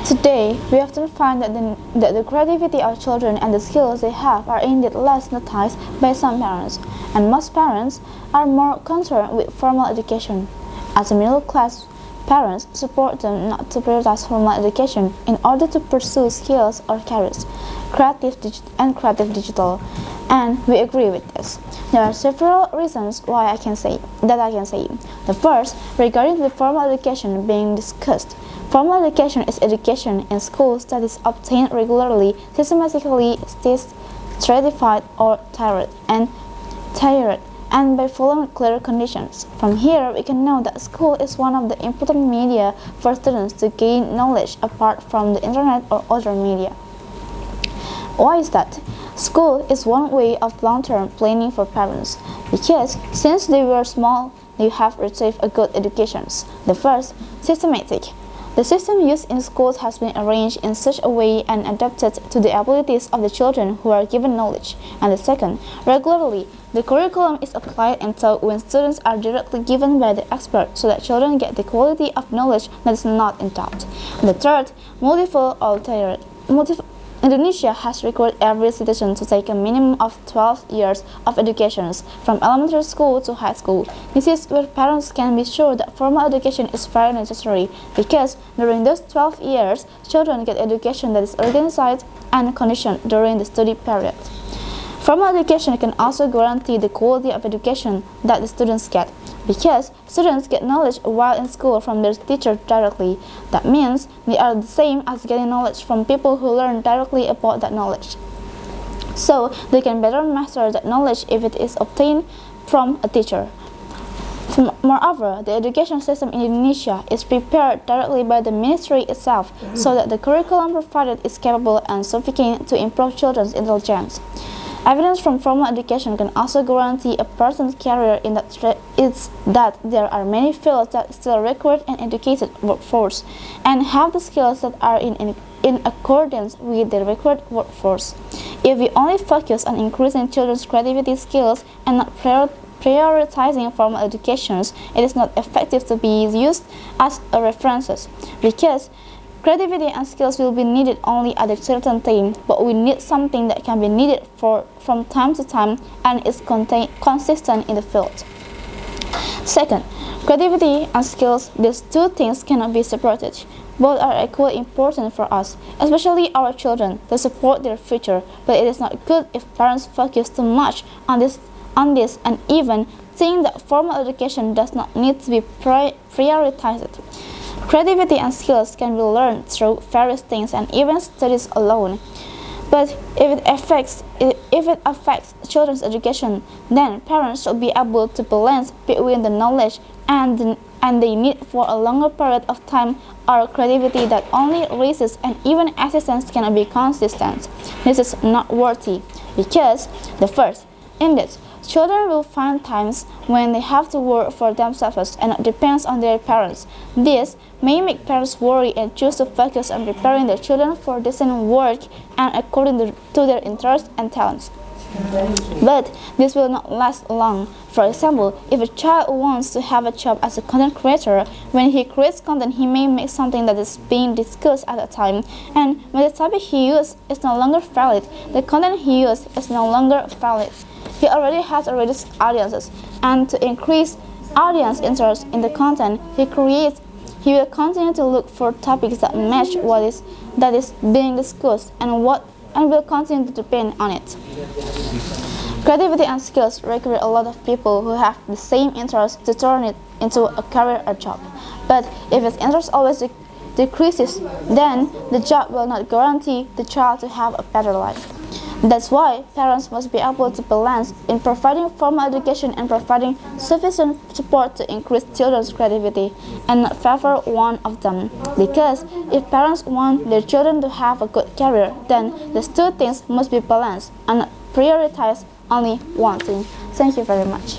Today, we often find that the creativity of children and the skills they have are indeed less noticed by some parents, and most parents are more concerned with formal education. As a middle-class, parents support them not to prioritize formal education in order to pursue skills or careers, creative digital, and we agree with this. There are several reasons why I can say. The first, regarding the formal education being discussed. Formal education is education in schools that is obtained regularly, systematically, stratified, or tiered, and by following clear conditions. From here, we can know that school is one of the important media for students to gain knowledge apart from the internet or other media. Why is that? School is one way of long-term planning for parents, because since they were small, they have received a good education. The first, systematic. The system used in schools has been arranged in such a way and adapted to the abilities of the children who are given knowledge. And the second, regularly. The curriculum is applied and taught when students are directly given by the expert so that children get the quality of knowledge that is not in doubt. And the third, multiple or tiered. Indonesia has required every citizen to take a minimum of 12 years of education, from elementary school to high school. This is where parents can be sure that formal education is very necessary, because during those 12 years, children get education that is organized and conditioned during the study period. Formal education can also guarantee the quality of education that the students get, because students get knowledge while in school from their teacher directly. That means they are the same as getting knowledge from people who learn directly about that knowledge. So they can better master that knowledge if it is obtained from a teacher. Moreover, the education system in Indonesia is prepared directly by the ministry itself, so that the curriculum provided is capable and sufficient to improve children's intelligence. Evidence from formal education can also guarantee a person's career in that there are many fields that still require an educated workforce and have the skills that are in accordance with the required workforce. If we only focus on increasing children's creativity skills and not prioritizing formal educations, it is not effective to be used as a references, because creativity and skills will be needed only at a certain time, but we need something that can be needed from time to time and is consistent in the field. Second, creativity and skills, these two things cannot be separated. Both are equally important for us, especially our children, to support their future, but it is not good if parents focus too much on this and even think that formal education does not need to be prioritized. Creativity and skills can be learned through various things and even studies alone. But if it affects children's education, then parents should be able to balance between the knowledge and the need for a longer period of time or creativity that only raises and even assistance cannot be consistent. This is not worthy, because the first, indeed, children will find times when they have to work for themselves and not depend on their parents. This may make parents worry and choose to focus on preparing their children for decent work and according to their interests and talents. But this will not last long. For example, if a child wants to have a job as a content creator, when he creates content, he may make something that is being discussed at a time, and when the topic he used is no longer valid, the content he used is no longer valid. He already has a reduced audiences, and to increase audience interest in the content he creates, he will continue to look for topics that match that is being discussed and will continue to depend on it. Creativity and skills require a lot of people who have the same interest to turn it into a career or job. But if his interest always decreases, then the job will not guarantee the child to have a better life. That's why parents must be able to balance in providing formal education and providing sufficient support to increase children's creativity and not favor one of them. Because if parents want their children to have a good career, then these two things must be balanced and not prioritize only one thing. Thank you very much.